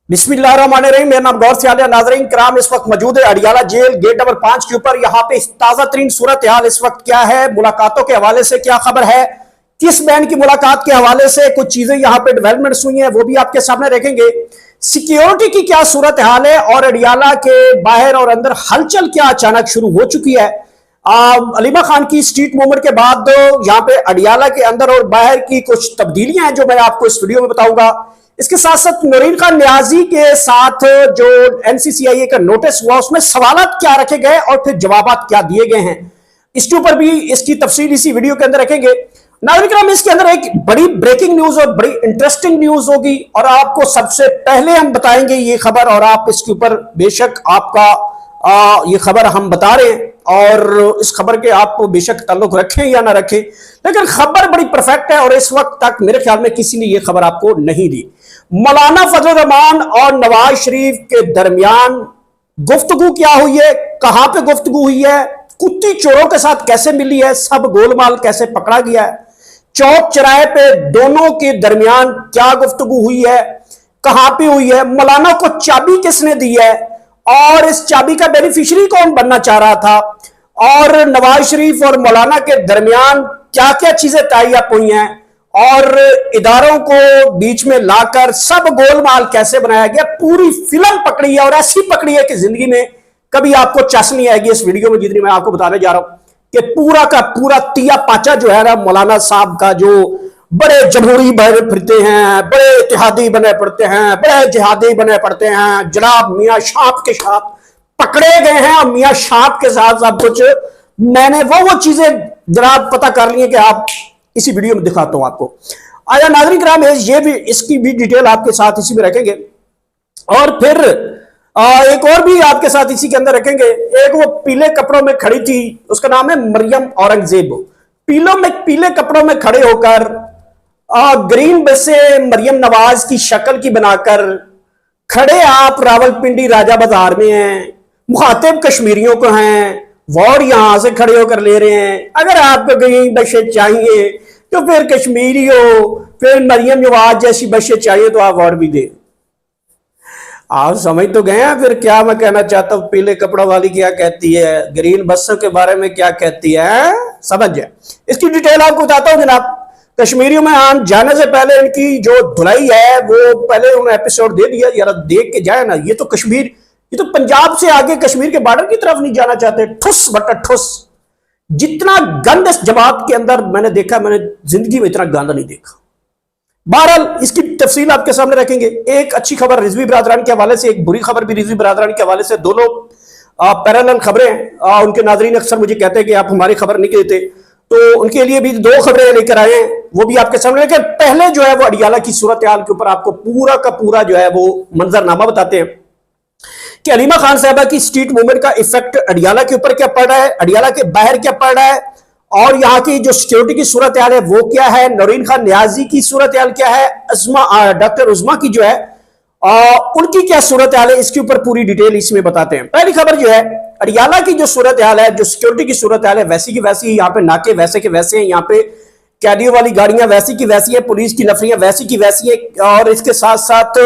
बिस्मिल्लाहिर्रहमानिर्रहीम। मेरा नाम गौर सियाल है। नाज़रीन कराम, इस वक्त मौजूद है अडियाला जेल गेट नंबर 5 के ऊपर। यहाँ पे ताजा तरीन सूरत हाल इस वक्त क्या है, मुलाकातों के हवाले से क्या खबर है, किस बैंड की मुलाकात के हवाले से कुछ चीजें यहाँ पे डेवलपमेंट्स हुई हैं, वो भी आपके सामने रखेंगे। सिक्योरिटी की क्या सूरत हाल है और अडियाला के बाहर और अंदर हलचल क्या अचानक शुरू हो चुकी है। अलीमा खान की स्ट्रीट मूवमेंट के बाद यहाँ पे अडियाला के अंदर और बाहर की कुछ तब्दीलियां हैं जो मैं आपको इस वीडियो में बताऊंगा। इसके साथ साथ नौरीन खान न्याजी के साथ जो एनसीसीआईए का नोटिस हुआ उसमें सवालात क्या रखे गए और फिर जवाबात क्या दिए गए हैं, इसके ऊपर भी इसकी तफसील इसी वीडियो के अंदर रखेंगे। नागरिक, इसके अंदर एक बड़ी ब्रेकिंग न्यूज और बड़ी इंटरेस्टिंग न्यूज होगी और आपको सबसे पहले हम बताएंगे ये खबर, और आप इसके ऊपर बेशक आपका ये खबर हम बता रहे हैं और इस खबर के आप बेशक ताल्लुक रखें या ना रखें, लेकिन खबर बड़ी परफेक्ट है और इस वक्त तक मेरे ख्याल में किसी ने ये खबर आपको नहीं दी। मौलाना फजल रहमान और नवाज शरीफ के दरमियान गुफ्तगू क्या हुई है, कहां पे गुफ्तगू हुई है, कुत्ती चोरों के साथ कैसे मिली है, सब गोलमाल कैसे पकड़ा गया है, चौक चौराहे पे दोनों के दरमियान क्या गुफ्तगू हुई है, कहां पे हुई है, मौलाना को चाबी किसने दी है और इस चाबी का बेनिफिशियरी कौन बनना चाह रहा था, और नवाज शरीफ और मौलाना के दरमियान क्या क्या चीजें टाई अप हुई हैं और इदारों को बीच में लाकर सब गोलमाल कैसे बनाया गया। पूरी फिल्म पकड़ी है और ऐसी पकड़ी है कि जिंदगी में कभी आपको चस नहीं आएगी। इस वीडियो में जितनी मैं आपको बताने जा रहा हूं कि पूरा का पूरा तिया पाचा जो है ना मौलाना साहब का, जो बड़े जमहूरी बने फिरते हैं, बड़े इत्तेहादी बने पड़ते हैं, बड़े जिहादी बने पड़ते हैं, जनाब मियां शाप के साथ पकड़े गए हैं और मियां शाप के साथ सब कुछ मैंने वो चीजें जनाब पता कर ली है कि आप इसी वीडियो में दिखाता हूं आपको। आया नाज़रीन कराम, ये भी इसकी भी डिटेल आपके साथ इसी में रखेंगे और फिर एक और भी आपके साथ इसी के अंदर रखेंगे। एक वो पीले कपड़ों में खड़ी थी, उसका नाम है मरियम औरंगजेब। पीले कपड़ों में खड़े होकर ग्रीन बस से मरियम नवाज की शक्ल की बनाकर खड़े आप रावलपिंडी राजा बाजार में हैं, मुखातिब कश्मीरियों को हैं, वॉर यहां से खड़े होकर ले रहे हैं। अगर आपको कहीं बशें चाहिए तो फिर कश्मीरी हो, फिर मरियम नवाज जैसी बशें चाहिए तो आप वॉर भी दे। आप समझ तो गए हैं फिर क्या मैं कहना चाहता हूं, पीले कपड़ों वाली क्या कहती है, ग्रीन बसों के बारे में क्या कहती है, समझ जाए। इसकी डिटेल आपको बताता हूं जनाब। कश्मीरियों में हम जाने से पहले इनकी जो धुलाई है वो पहले उन्होंने एपिसोड दे दिया, जरा देख के जाए ना। ये तो कश्मीर, ये तो पंजाब से आगे कश्मीर के बॉर्डर की तरफ नहीं जाना चाहते। ठुस बटा ठुस, जितना गंद इस जमात के अंदर मैंने देखा, मैंने जिंदगी में इतना गंद नहीं देखा। बहरहाल इसकी तफसील आपके सामने रखेंगे। एक अच्छी खबर रिजवी बिरादरान के हवाले से, एक बुरी खबर भी रिजवी बिरादरान के हवाले से, दोनों पैरेलल खबरें हैं। उनके नाजरीन अक्सर मुझे कहते हैं कि आप हमारी खबर नहीं कहते, तो उनके लिए भी दो खबरें लेकर आए हैं, वो भी आपके सामने। लेकिन पहले जो है वो अडियाला की सूरत हाल के ऊपर आपको पूरा का पूरा जो है वो मंजरनामा बताते हैं कि अलीमा खान साहबा की स्ट्रीट मूवमेंट का इफेक्ट अडियाला के ऊपर क्या पड़ रहा है, अडियाला के बाहर क्या पड़ रहा है, और यहाँ की जो सिक्योरिटी की सूरत हाल है वो क्या है, नौरीन खान न्याजी की सूरत हाल क्या है, डॉक्टर उस्मा की जो है उनकी क्या सूरत हाल है, इसके ऊपर पूरी डिटेल इसमें बताते हैं। पहली खबर जो है अडियाला की जो सूरत हाल है, जो सिक्योरिटी की सूरत हाल है वैसी की वैसी, यहाँ पे नाके वैसे के वैसे हैं, यहाँ पे कैदियों वाली गाड़ियां वैसी की वैसी है, पुलिस की नफरियां वैसी की वैसी है, और इसके साथ साथ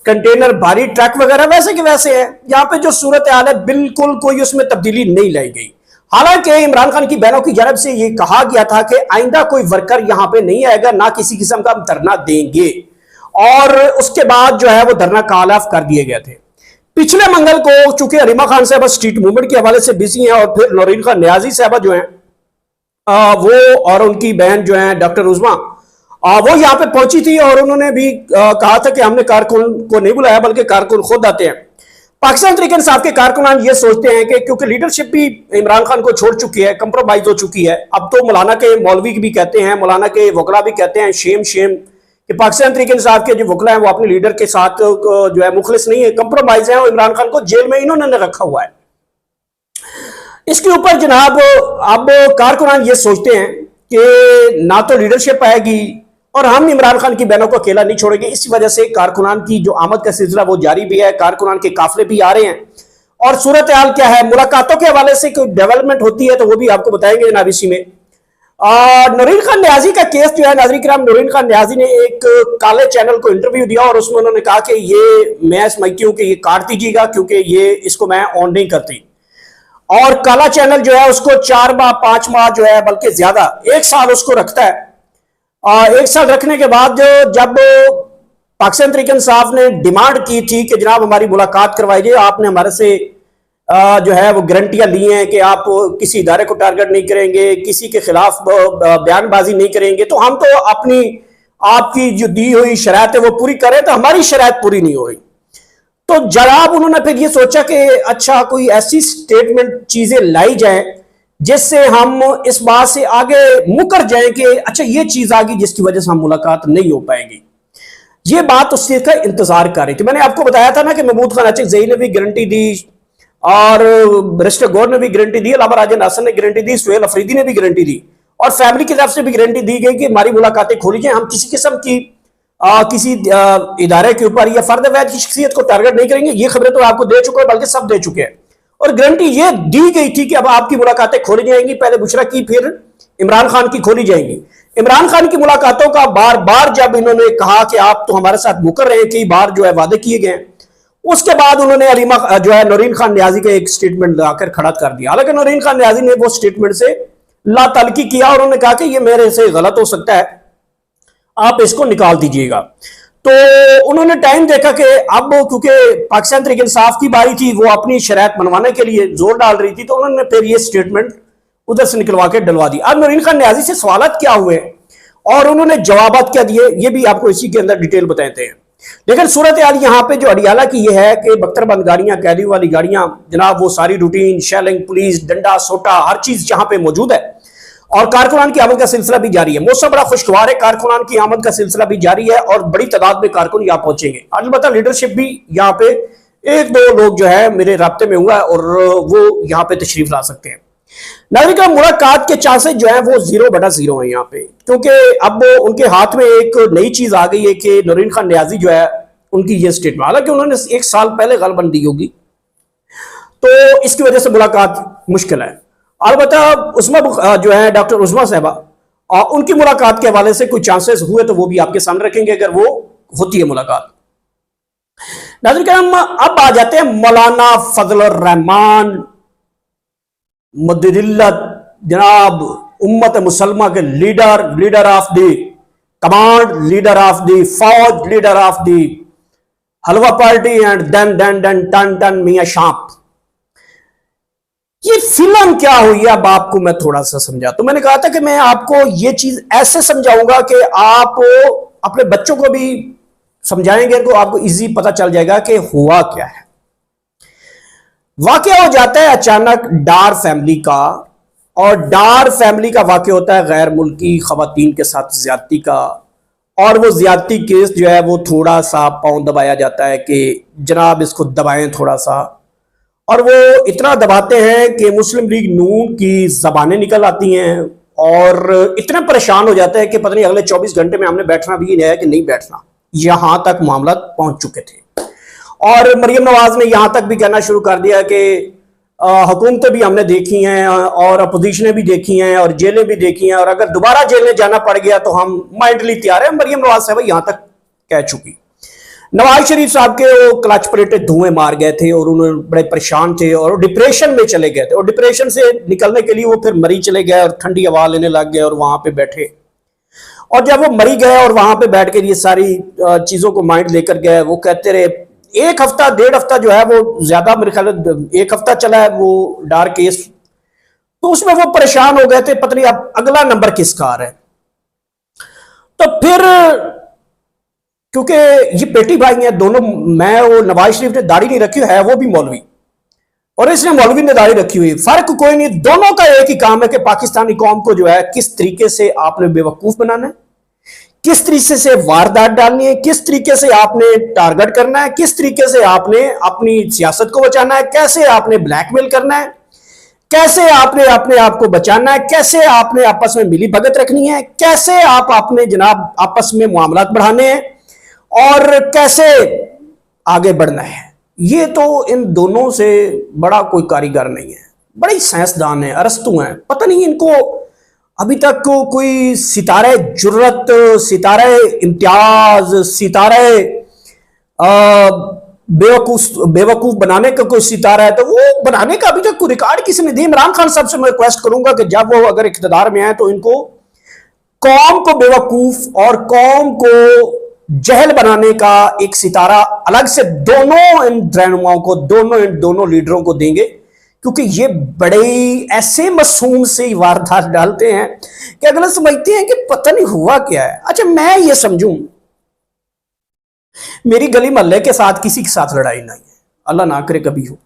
कंटेनर भारी ट्रक वगैरह वैसे के वैसे हैं। यहाँ पे जो सूरत हाल है बिल्कुल कोई उसमें तब्दीली नहीं लाई गई। हालांकि इमरान खान की बहनों की जानब से यह कहा गया था कि आइंदा कोई वर्कर यहां पे नहीं आएगा, ना किसी किस्म का हम धरना देंगे, और उसके बाद जो है वो धरना कॉल ऑफ कर दिए गए थे। पिछले मंगल को चूंकि अलीमा खान साहबा स्ट्रीट मूवमेंट के हवाले से बिजी हैं और फिर नौरीन खान न्याजी साहबा जो है वो और उनकी बहन जो है डॉक्टर उस्मा वो यहाँ पे पहुंची थी और उन्होंने भी कहा था कि हमने कारकुन को नहीं बुलाया बल्कि कारकुन खुद आते हैं। पाकिस्तान तहरीक इंसाफ के कारकुनान ये सोचते हैं कि क्योंकि लीडरशिप भी इमरान खान को छोड़ चुकी है, कंप्रोमाइज हो चुकी है, अब तो मौलाना के मौलवी भी कहते हैं, मौलाना के वकला भी कहते हैं शेम कि पाकिस्तान तहरीक इंसाफ के जो वकला हैं वो अपने लीडर के साथ जो है मुखलिस नहीं है, कंप्रोमाइज है, और इमरान खान को जेल में इन्होंने रखा हुआ है। इसके ऊपर जनाब अब कारकुनान ये सोचते हैं कि ना तो लीडरशिप आएगी और हम इमरान खान की बहनों को अकेला नहीं छोड़ेंगे। इसी वजह से कारकुनान की जो आमद का सिलसिला वो जारी भी है, कारकुनान के काफिले भी आ रहे हैं। और सूरत हाल क्या है, मुलाकातों के हवाले से कोई डेवलपमेंट होती है तो वो भी आपको बताएंगे जनाब इसी में। नूरीन खान न्याजी का केस जो है, नाज़रीन किराम, नूरीन खान न्याजी ने एक काले चैनल को इंटरव्यू दिया और उसमें उन्होंने कहा कि ये मैं समझती हूँ कि ये काट दीजिएगा क्योंकि ये इसको मैं ऑन नहीं करती। और काला चैनल जो है उसको 4 माह 5 माह जो है, बल्कि ज्यादा 1 साल उसको रखता है। 1 साल रखने के बाद जब पाकिस्तान तहरीक इंसाफ ने डिमांड की थी कि जनाब हमारी मुलाकात करवाई जाए, आपने हमारे से जो है वो गारंटियां ली हैं कि आप किसी इदारे को टारगेट नहीं करेंगे, किसी के खिलाफ बयानबाजी नहीं करेंगे, तो हम तो अपनी आपकी जो दी हुई शराइत है वो पूरी करें, तो हमारी शराइत पूरी नहीं हो रही। तो जनाब उन्होंने फिर ये सोचा कि अच्छा कोई ऐसी स्टेटमेंट चीजें लाई जाए जिससे हम इस बात से आगे मुकर जाएं कि अच्छा ये चीज आ गई जिसकी वजह से हम मुलाकात नहीं हो पाएगी। ये बात उस चीज का इंतजार कर रही थी। मैंने आपको बताया था ना कि महमूद खान अचकज़ई ने भी गारंटी दी और बैरिस्टर गौर ने भी गारंटी दी, अलामा राजा नासिर ने गारंटी दी, सुहेल अफरीदी ने भी गारंटी दी और फैमिली की तरफ से भी गारंटी दी गई कि हमारी मुलाकातें खोली जाए, हम किसी किस्म की किसी इदारे के ऊपर या फर्द वैद की शख्सियत को टारगेट नहीं करेंगे। ये खबरें तो आपको दे चुके हैं, बल्कि सब दे चुके हैं और गारंटी ये दी गई थी कि अब आपकी मुलाकातें खोली जाएंगी। पहले बुशरा की, फिर इमरान खान की खोली जाएंगी। इमरान खान की मुलाकातों का बार बार जब इन्होंने कहा कि आप तो हमारे साथ मुकर रहे हैं, कई बार जो है वादे किए गए, उसके बाद उन्होंने अलीमा जो है नूरीन खान न्याजी का एक स्टेटमेंट लाकर खड़ा कर दिया। हालांकि नूरीन खान न्याजी ने वो स्टेटमेंट से लातलकी किया और उन्होंने कहा कि ये मेरे से गलत हो सकता है, आप इसको निकाल दीजिएगा। तो उन्होंने टाइम देखा कि अब क्योंकि पाकिस्तान तहरीक इंसाफ की बारी थी, वो अपनी शरायत मनवाने के लिए जोर डाल रही थी, तो उन्होंने फिर ये स्टेटमेंट उधर से निकलवा के डलवा दी। अब नूरीन खान न्याजी से सवालत क्या हुए और उन्होंने जवाबात क्या दिए, ये भी आपको इसी के अंदर डिटेल बताते हैं। लेकिन सूरत हाल यहाँ पे जो अडियाला की ये है कि बख्तरबंद गाड़ियां, कैदियों वाली गाड़ियां, जनाब वो सारी रूटीन, शेलिंग, पुलिस, डंडा सोटा, हर चीज जहां पे मौजूद है और कारकुनान की आमद का सिलसिला भी जारी है। मौसम बड़ा खुशगवार है, कारकुनान की आमद का सिलसिला भी जारी है और बड़ी तादाद में कारकुन यहाँ पहुंचेंगे। अलबत्ता लीडरशिप भी यहाँ पे 1-2 लोग जो है मेरे राब्ते में हुआ और वो यहाँ पे तशरीफ ला सकते हैं। नागरिक मुलाकात के चांसेस जो है वो 0/0 है यहाँ पे, क्योंकि अब उनके हाथ में एक नई चीज आ गई है कि नूरीन खान न्याजी जो है उनकी ये स्टेटमेंट, हालांकि उन्होंने 1 साल पहले गलबन दी होगी, तो इसकी वजह से मुलाकात मुश्किल है। अलबत्ता उस्मा जो है डॉक्टर उस्मा साहबा, उनकी मुलाकात के हवाले से कुछ चांसेस हुए तो वो भी आपके सामने रखेंगे अगर वो होती है मुलाकात। नाज़रीन हम अब आ जाते हैं मौलाना फजल रहमान मुद्दिल्लत, जनाब उम्मत मुसलमा के leader of the command, leader of the फौज, leader of the halwa party and then टन मियां शाप। ये फिल्म क्या हुई अब आपको मैं थोड़ा सा समझा। तो मैंने कहा था कि मैं आपको ये चीज ऐसे समझाऊंगा कि आप अपने बच्चों को भी समझाएंगे तो आपको इजी पता चल जाएगा कि हुआ क्या है। वाकया हो जाता है अचानक डार फैमिली का, और डार फैमिली का वाकया होता है गैर मुल्की खवातीन के साथ ज्यादती का, और वो ज्यादती केस जो है वो थोड़ा सा पांव दबाया जाता है कि जनाब इसको दबाएं थोड़ा सा, और वो इतना दबाते हैं कि मुस्लिम लीग नून की जबानें निकल आती हैं और इतने परेशान हो जाते हैं कि पता नहीं अगले 24 घंटे में हमने बैठना भी है कि नहीं बैठना, यहां तक मामला पहुंच चुके थे। और मरियम नवाज ने यहां तक भी कहना शुरू कर दिया कि हुकूमतें भी हमने देखी हैं और अपोजिशनें भी देखी हैं और जेलें भी देखी हैं, और अगर दोबारा जेलें जाना पड़ गया तो हम माइंडली तैयार हैं। मरियम नवाज साहब यहां तक कह चुकी। नवाज शरीफ साहब के वो क्लच प्लेटें धुएं मार गए थे और उन्होंने बड़े परेशान थे और डिप्रेशन में चले गए थे, और डिप्रेशन से निकलने के लिए वो फिर मरी चले गए और ठंडी हवा लेने लग गए और वहां पे बैठे, और जब वो मरी गए और वहां पे बैठ कर ये सारी चीजों को माइंड लेकर गए, वो कहते रहे 1 हफ्ता 1.5 हफ्ता जो है वो ज्यादा, मेरे ख्याल 1 हफ्ता चला है वो डार्क केस, तो उसमें वो परेशान हो गए थे पता नहीं अब अगला नंबर किसका आ रहा है। तो फिर क्योंकि ये बेटी भाई हैं दोनों, मैं वो नवाज शरीफ ने दाढ़ी नहीं रखी है, वो भी मौलवी, और इसने मौलवी ने दाढ़ी रखी हुई, फर्क कोई नहीं, दोनों का एक ही काम है कि पाकिस्तानी कौम को जो है किस तरीके से आपने बेवकूफ बनाना है, किस तरीके से वारदात डालनी है, किस तरीके से आपने टारगेट करना है, किस तरीके से आपने अपनी सियासत को बचाना है, कैसे आपने ब्लैकमेल करना है, कैसे आपने अपने आप को बचाना है, कैसे आपने आपस में मिली भगत रखनी है, कैसे आप अपने जनाब आपस में मामलात बढ़ाने हैं और कैसे आगे बढ़ना है। ये तो इन दोनों से बड़ा कोई कारीगर नहीं है, बड़े साइंसदान है, अरस्तू हैं, पता नहीं इनको अभी तक कोई सितारे जुर्रत, सितारे इम्तियाज, सितारे बेवकूफ बेवकूफ बनाने का कोई सितारा है तो वो बनाने का अभी तक कोई रिकॉर्ड किसी ने दिया। इमरान खान साहब से मैं रिक्वेस्ट करूंगा कि जब वो अगर इख्तिदार में आए तो इनको कौम को बेवकूफ और कौम को जहल बनाने का एक सितारा अलग से दोनों इन रहनुमाओं को, दोनों लीडरों को देंगे, क्योंकि ये बड़े ऐसे मासूम से वारदात डालते हैं कि अगले समझते हैं कि पता नहीं हुआ क्या है। अच्छा, मैं ये समझूं मेरी गली मोहल्ले के साथ किसी के साथ लड़ाई नहीं है, अल्लाह ना करे कभी हो,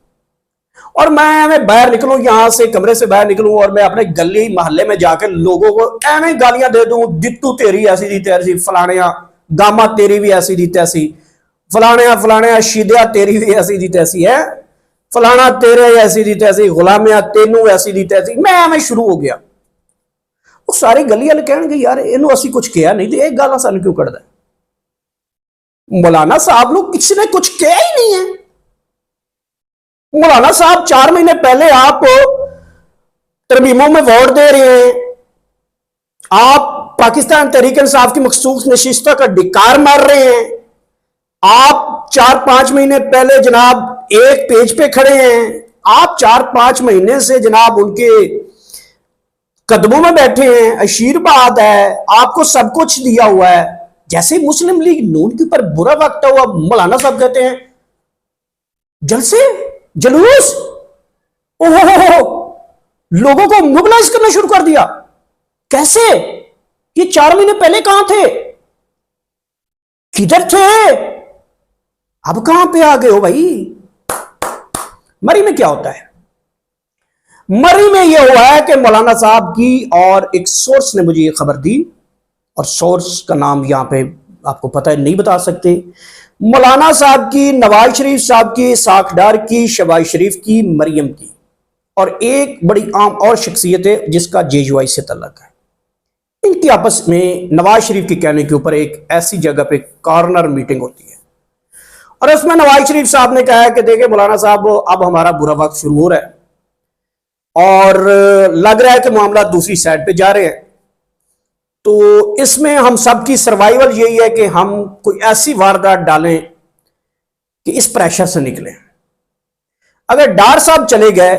और मैं बाहर निकलूं, यहां से कमरे से बाहर निकलूं और मैं अपने गली मोहल्ले में जाकर लोगों को ऐਵੇਂ गालियां दे दूं, दित्तू तेरी ऐसी दी तैसी, फलाने गामा तेरी भी ऐसी दी तैसी, फलाने शीदिया तेरी भी ऐसी दी तैसी है, फलाना तेरे ऐसी दी तैसी, गुलामिया तेनू ऐसी दी तैसी, मैं ऐਵੇਂ शुरू हो गया। वो सारी गली वाले कहणगे यार इनू असी कुछ किया नहीं, एक गाला सन क्यों कढ़दा है? मौलाना साहब लोग किसी ने कुछ किया ही नहीं है। मौलाना साहब 4 महीने पहले आप तरमीमों में वोट दे रहे हैं, आप पाकिस्तान तहरीक इंसाफ की मखसूस नशिस्तों का धिक्कार मार रहे हैं, आप 4-5 महीने पहले जनाब एक पेज पे खड़े हैं, आप 4-5 महीने से जनाब उनके कदमों में बैठे हैं, आशीर्वाद है, आपको सब कुछ दिया हुआ है। जैसे मुस्लिम लीग नून के ऊपर बुरा वक्त हुआ, मौलाना साहब कहते हैं जलसे जुलूस, ओहो, लोगों को मोबिलाइज करना शुरू कर दिया। कैसे? ये 4 महीने पहले कहां थे, किधर थे, अब कहां पे आ गए हो भाई? मरी में क्या होता है? मरी में यह हुआ है कि मौलाना साहब की, और एक सोर्स ने मुझे यह खबर दी, और सोर्स का नाम यहां पे आपको पता है, नहीं बता सकते। मौलाना साहब की, नवाज शरीफ साहब की, साखडार की, शहबाज शरीफ की, मरियम की, और एक बड़ी आम और शख्सियत है जिसका जेजुआई से तल्लक है। इनकी आपस में नवाज शरीफ के कहने के ऊपर एक ऐसी जगह पे कॉर्नर मीटिंग होती है, और उसमें नवाज शरीफ साहब ने कहा है कि देखिए मौलाना साहब अब हमारा बुरा वक्त शुरू हो रहा है और लग रहा है कि मामला दूसरी साइड पे जा रहे हैं, तो इसमें हम सबकी सर्वाइवल यही है कि हम कोई ऐसी वारदात डालें कि इस प्रेशर से निकलें। अगर डार साहब चले गए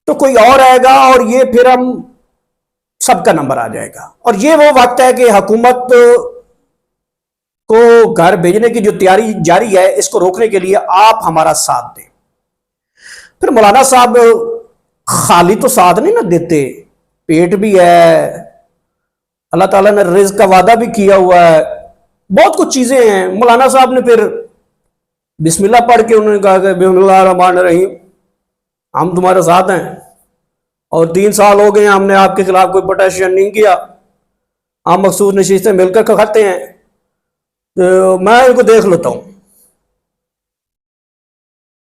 तो कोई और आएगा और ये फिर हम सबका नंबर आ जाएगा, और ये वो वक्त है कि हुकूमत को घर भेजने की जो तैयारी जारी है, इसको रोकने के लिए आप हमारा साथ दें। फिर मौलाना साहब खाली तो साथ नहीं ना देते, पेट भी है, अल्लाह ताला ने रिज़्क़ का वादा भी किया हुआ है, बहुत कुछ चीजें हैं। मौलाना साहब ने फिर बिस्मिल्लाह पढ़ के उन्होंने कहा कि बिस्मिल्लाह रहमान रहीम, हम तुम्हारे साथ हैं और 3 साल हो गए हमने आपके खिलाफ कोई प्रोटेक्शन नहीं किया, हम मखसूस नशीस्तें मिलकर खाते हैं, तो मैं इनको देख लेता हूं।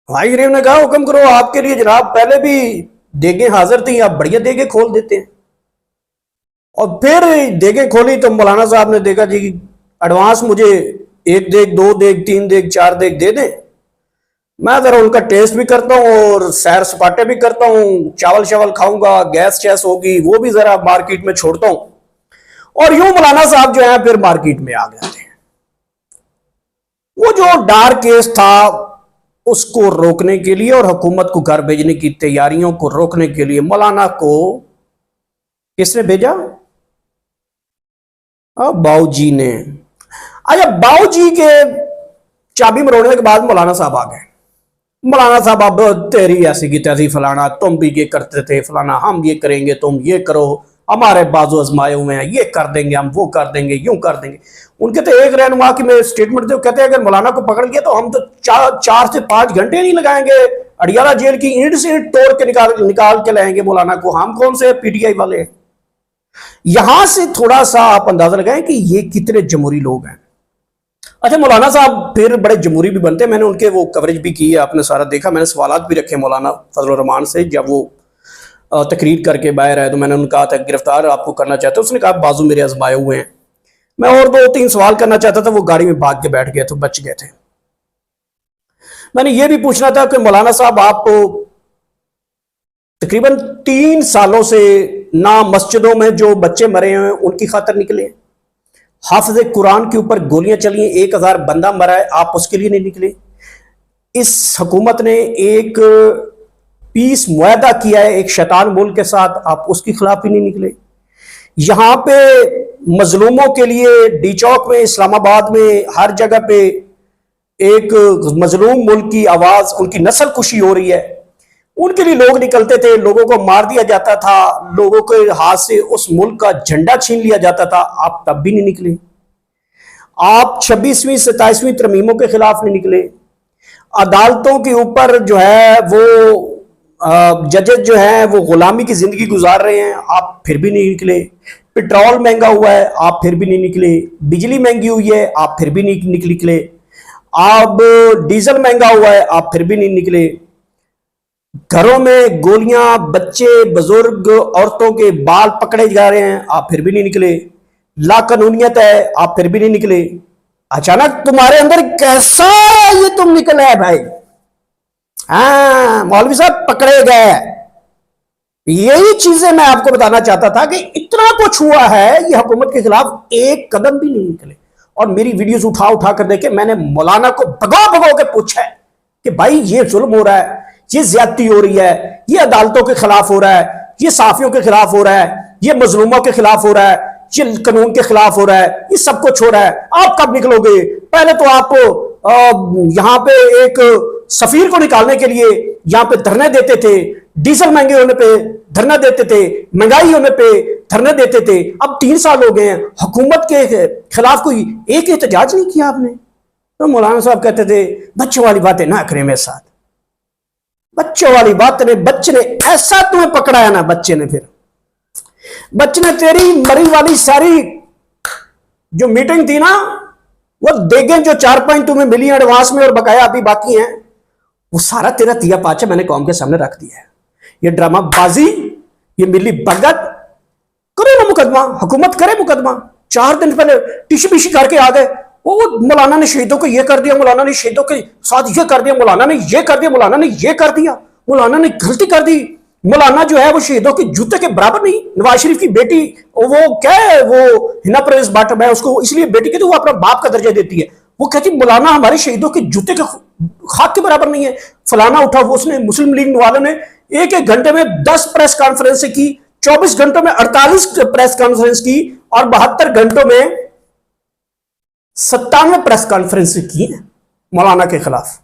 भाई शरीफ ने कहा हुक्म करो, आपके लिए जनाब पहले भी देगे हाजिर थी, आप बढ़िया देगे खोल देते हैं। और फिर देगे खोली तो मौलाना साहब ने देखा जी एडवांस मुझे 1 देग 2 देग 3 देग 4 देग दे दें, मैं जरा उनका टेस्ट भी करता हूँ और सैर सपाटे भी करता हूँ, चावल शावल खाऊंगा, गैस चैस होगी वो भी जरा मार्केट में छोड़ता हूँ, और यूं मौलाना साहब जो है फिर मार्केट में आ गए थे। वो जो डार केस था उसको रोकने के लिए और हुकूमत को घर भेजने की तैयारियों को रोकने के लिए मौलाना को किसने भेजा? बाऊजी ने। अच्छा, बाऊजी के चाबी मरोड़ने के बाद मौलाना साहब आ गए। मौलाना साहब अब तेरी ऐसी की तैसी, फलाना तुम भी ये करते थे, फलाना हम ये करेंगे, तुम ये करो, हमारे बाजू आजमाए हुए हैं, ये कर देंगे, हम वो कर देंगे, यूं कर देंगे। उनके तो एक रहनुमा की मैं स्टेटमेंट दे, कहते हैं अगर मौलाना को पकड़ लिया तो हम तो 4 से 5 घंटे नहीं लगाएंगे, अडियाला जेल की ईंट से ईंट तोड़ के निकाल के लाएंगे मौलाना को, हम कौन से पीटीआई वाले हैं। यहां से थोड़ा सा आप अंदाजा लगाएं कि ये कितने जमहूरी लोग हैं। अच्छा, मौलाना साहब फिर बड़े जमहूरी भी बनते हैं, मैंने उनके वो कवरेज भी की है, आपने सारा देखा, मैंने सवालात भी रखे मौलाना फजल रहमान से, जब वो तकरीर करके बाहर आए तो मैंने उन्हें कहा था गिरफ्तार आपको करना चाहते, उसने कहा बाजू मेरे आजमाए हुए हैं। मैं और 2-3 सवाल करना चाहता था, वो गाड़ी में भाग के बैठ गए तो बच गए थे। मैंने ये भी पूछना था कि मौलाना साहब आप तकरीबन 3 सालों से ना मस्जिदों में जो बच्चे मरे हैं उनकी खातिर निकले, हाफिज कुरान के ऊपर गोलियां चली हैं, 1000 बंदा मरा है, आप उसके लिए नहीं निकले। इस हुकूमत ने एक पीस मुआहदा किया है एक शैतान मुल्क के साथ, आप उसके खिलाफ ही नहीं निकले। यहां पे मजलूमों के लिए डी चौक में, इस्लामाबाद में, हर जगह पे एक मजलूम मुल्क की आवाज, उनकी नस्ल कुशी हो रही है, उनके लिए लोग निकलते थे, लोगों को मार दिया जाता था, लोगों के हाथ से उस मुल्क का झंडा छीन लिया जाता था, आप तब भी नहीं निकले। आप 26वीं 27वीं तरमीमों के खिलाफ नहीं निकले। अदालतों के ऊपर जो है वो जजेस जो है वो गुलामी की जिंदगी गुजार रहे हैं, आप फिर भी नहीं निकले। पेट्रोल महंगा हुआ है, आप फिर भी नहीं निकले। बिजली महंगी हुई है, आप फिर भी नहीं निकले। अब डीजल महंगा हुआ है, आप फिर भी नहीं निकले। घरों में गोलियां, बच्चे, बुजुर्ग, औरतों के बाल पकड़े जा रहे हैं, आप फिर भी नहीं निकले। लाकानूनियत है, आप फिर भी नहीं निकले। अचानक तुम्हारे अंदर कैसा ये तुम निकले है भाई? हाँ मौलवी साहब पकड़े गए। यही चीजें मैं आपको बताना चाहता था कि इतना कुछ हुआ है, ये हुकूमत के खिलाफ एक कदम भी नहीं निकले। और मेरी वीडियोस उठा उठा कर देखे, मैंने मौलाना को भगो भगो के पूछा है कि भाई ये जुल्म हो रहा है, ये ज्यादती हो रही है, ये अदालतों के खिलाफ हो रहा है, ये साफियों के खिलाफ हो रहा है, ये मजलूमों के खिलाफ हो रहा है, ये कानून के खिलाफ हो रहा है, ये सब कुछ हो रहा है, आप कब निकलोगे? पहले तो आप यहां पे एक सफीर को निकालने के लिए यहां पे धरने देते थे, डीजल महंगे होने पे धरना देते थे, महंगाई होने पे धरने देते थे। अब 3 साल हो गए हैं, हुकूमत के खिलाफ कोई एक एहतजाज नहीं किया आपने। तो मौलाना साहब कहते थे बच्चों वाली बातें ना करें मेरे साथ, बच्चों वाली बात ने, बच्चे ने ऐसा तुम्हें पकड़ाया ना, बच्चे ने बच्चे ने तेरी मरी वाली सारी जो मीटिंग थी ना, वो देखें जो 4 पॉइंट तुम्हें मिली एडवांस में और बकाया अभी बाकी हैं, वो सारा तेरा तिया पाचा मैंने कौम के सामने रख दिया है। ये ड्रामाबाजी, ये मिली भगत, करो ना मुकदमा, हुकूमत करे मुकदमा। 4 दिन पहले टिशी बिशी करके आ गए, वो मौलाना ने शहीदों को ये कर दिया, मौलाना ने शहीदों के साथ ये कर दिया, मौलाना ने ये कर दिया, मौलाना ने ये कर दिया, मौलाना ने गलती कर दी। मौलाना जो है वो शहीदों के जूते के बराबर नहीं। नवाज शरीफ की बेटी वो क्या है, वो हिना परवेज भट्ट, मैं उसको इसलिए बेटी कहती हूँ, वो अपना बाप का दर्जा देती है। वो कहती मौलाना हमारे शहीदों के जूते के खाक के बराबर नहीं है। फलाना उठा, वो उसने मुस्लिम लीग वालों ने एक घंटे में 10 प्रेस कॉन्फ्रेंस की, 24 घंटों में 48 प्रेस कॉन्फ्रेंस की, और 72 घंटों में 97 प्रेस कॉन्फ्रेंस की मौलाना के खिलाफ।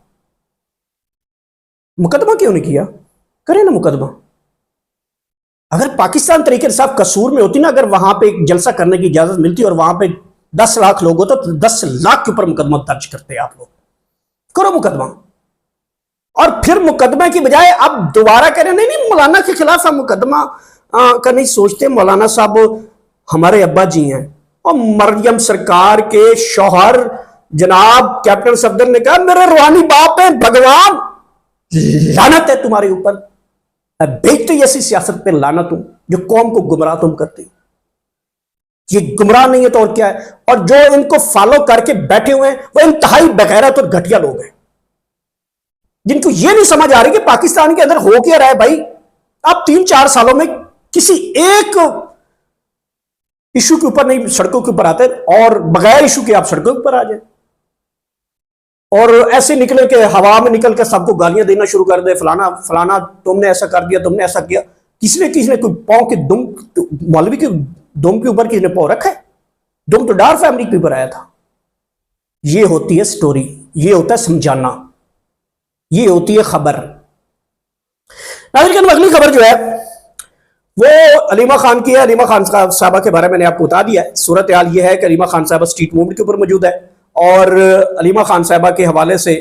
मुकदमा क्यों नहीं किया? करें ना मुकदमा। अगर पाकिस्तान तरीके से साहब कसूर में होती ना, अगर वहां पे एक जलसा करने की इजाजत मिलती और वहां पे 10 लाख लोग हो तो 10 लाख के ऊपर मुकदमा दर्ज करते आप लोग। करो मुकदमा, और फिर मुकदमे की बजाय अब दोबारा करें नहीं मौलाना के खिलाफ हम मुकदमा का नहीं सोचते। मौलाना साहब हमारे अब्बा जी हैं, और मरियम सरकार के शौहर जनाब कैप्टन सफदर ने कहा मेरे रूहानी बाप है, भगवान लानत है तुम्हारे ऊपर, बेचते ऐसी सियासत पे लानत हूं जो कौम को गुमराह तुम करते। ये गुमराह नहीं है तो और क्या है? और जो इनको फॉलो करके बैठे हुए हैं वो इंतहाई बेगैरत और घटिया लोग हैं, जिनको ये नहीं समझ आ रही कि पाकिस्तान के अंदर हो क्या रहा है। भाई आप 3-4 सालों में किसी एक इशू के ऊपर नहीं सड़कों के ऊपर आते, और बगैर इशू के आप सड़कों के ऊपर आ जाए, और ऐसे निकले कि हवा में निकल कर सबको गालियां देना शुरू कर दे, फलाना फलाना तुमने ऐसा कर दिया, तुमने ऐसा किया। किसी ने कोई पांव के दुम, मौलवी के दुम के ऊपर किसी ने पांव रखा है? दुम तो डार फैमिली के ऊपर आया था। ये होती है स्टोरी, ये होता है समझाना, ये होती है खबर। नाज़रीन अगली खबर जो है वो अलीमा खान की है। अलीमा खान साहबा के बारे में मैंने आपको बता दिया है। सूरत हाल ये है कि अलीमा खान साहबा स्ट्रीट मूवमेंट के ऊपर मौजूद है, और अलीमा खान साहबा के हवाले से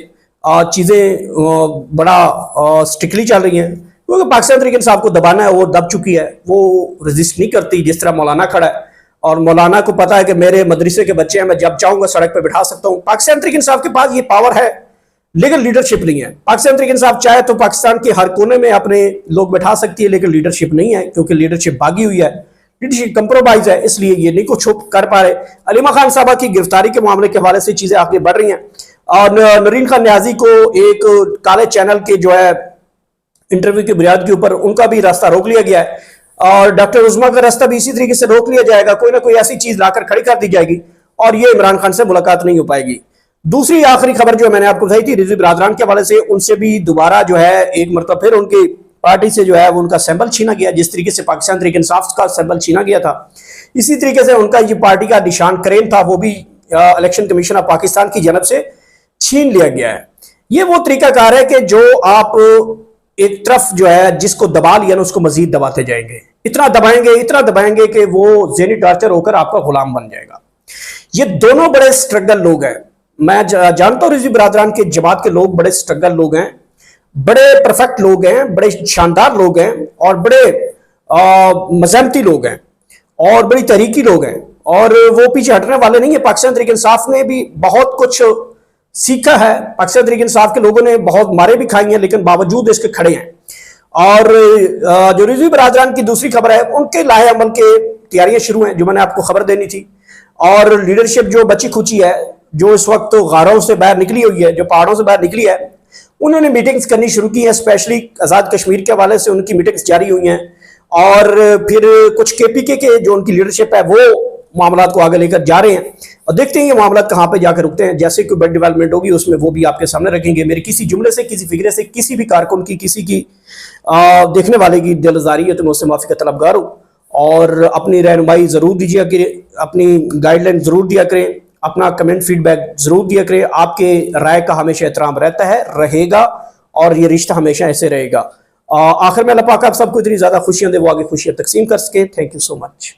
चीज़ें बड़ा स्ट्रिक्टली चल रही हैं, क्योंकि पाकिस्तान तरीके साहब को दबाना है, वो दब चुकी है, वो रजिस्ट नहीं करती। जिस तरह मौलाना खड़ा है, और मौलाना को पता है कि मेरे मदरसे के बच्चे हैं, मैं जब चाहूंगा सड़क पर बिठा सकता हूँ। पाकिस्तान तरीके साहब के पास ये पावर है, लेकिन लीडरशिप नहीं है। पाकिस्तान तरीके साहब चाहे तो पाकिस्तान के हर कोने में अपने लोग बैठा सकती है, लेकिन लीडरशिप नहीं है, क्योंकि लीडरशिप भागी हुई है, लीडरशिप कंप्रोमाइज है, इसलिए ये नहीं कुछ कर पा रहे। अलीमा खान साहबा की गिरफ्तारी के मामले के हवाले से चीजें आगे बढ़ रही हैं, और नरीन खान न्याजी को एक काले चैनल के जो है इंटरव्यू की बुनियाद के ऊपर उनका भी रास्ता रोक लिया गया है। और डॉक्टर उज़्मा का रास्ता भी इसी तरीके से रोक लिया जाएगा, कोई ना कोई ऐसी चीज लाकर खड़ी कर दी जाएगी और ये इमरान खान से मुलाकात नहीं हो पाएगी। दूसरी आखिरी खबर जो मैंने आपको बताई थी रिजवी बरादरान के हवाले से, उनसे भी दोबारा जो है एक मरतबा फिर उनकी पार्टी से जो है वो उनका सैंपल छीना गया, जिस तरीके से पाकिस्तान तहरीक इंसाफ का सैंपल छीना गया था, इसी तरीके से उनका ये पार्टी का निशान करेन था वो भी इलेक्शन कमीशन ऑफ पाकिस्तान की जानब से छीन लिया गया है। ये वो तरीकाकार है कि जो आप एक तरफ जो है जिसको दबा लिया ना उसको मजीद दबाते जाएंगे, इतना दबाएंगे कि वो ज़हनी टॉर्चर होकर आपका गुलाम बन जाएगा। ये दोनों बड़े स्ट्रगल लोग हैं, मैं जानता हूं रिजवी बरादरान के जमात के लोग बड़े स्ट्रगल लोग हैं, बड़े परफेक्ट लोग हैं, बड़े शानदार लोग हैं और बड़े मजहमती लोग हैं और बड़ी तहरीकी लोग हैं और वो पीछे हटने वाले नहीं है। पाकिस्तान तहरीक इंसाफ ने भी बहुत कुछ सीखा है, पाकिस्तान तहरीक इंसाफ के लोगों ने बहुत मारे भी खाई हैं लेकिन बावजूद इसके खड़े हैं। और जो रिजवी बरादरान की दूसरी खबर है उनके लाहे अमल के तैयारियां शुरू हैं जो मैंने आपको खबर देनी थी। और लीडरशिप जो बची खुची है, जो इस वक्त गारों से बाहर निकली हुई है, जो पहाड़ों से बाहर निकली है, उन्होंने मीटिंग्स करनी शुरू की है। स्पेशली आज़ाद कश्मीर के हवाले से उनकी मीटिंग्स जारी हुई हैं और फिर कुछ केपीके के जो उनकी लीडरशिप है वो मामला को आगे लेकर जा रहे हैं और देखते हैं ये मामला कहाँ पे जाकर रुकते हैं। जैसे कोई बड़ी डेवलपमेंट होगी उसमें वो भी आपके सामने रखेंगे। मेरे किसी जुमले से, किसी फिक्रे से, किसी भी कारकुन की, किसी की देखने वाले की दिलजारी है तो मैं उससे माफ़ी का तलबगार हूँ। और अपनी रहनुमाई ज़रूर दीजिए करें, अपनी गाइडलाइन ज़रूर दिया करें, अपना कमेंट फीडबैक ज़रूर दिया करें। आपके राय का हमेशा एहतराम रहता है, रहेगा और ये रिश्ता हमेशा ऐसे रहेगा। आखिर में अल्लाह पाक आप सबको इतनी ज़्यादा खुशियाँ दे वो आगे खुशियाँ तकसीम कर सके। Thank you so much.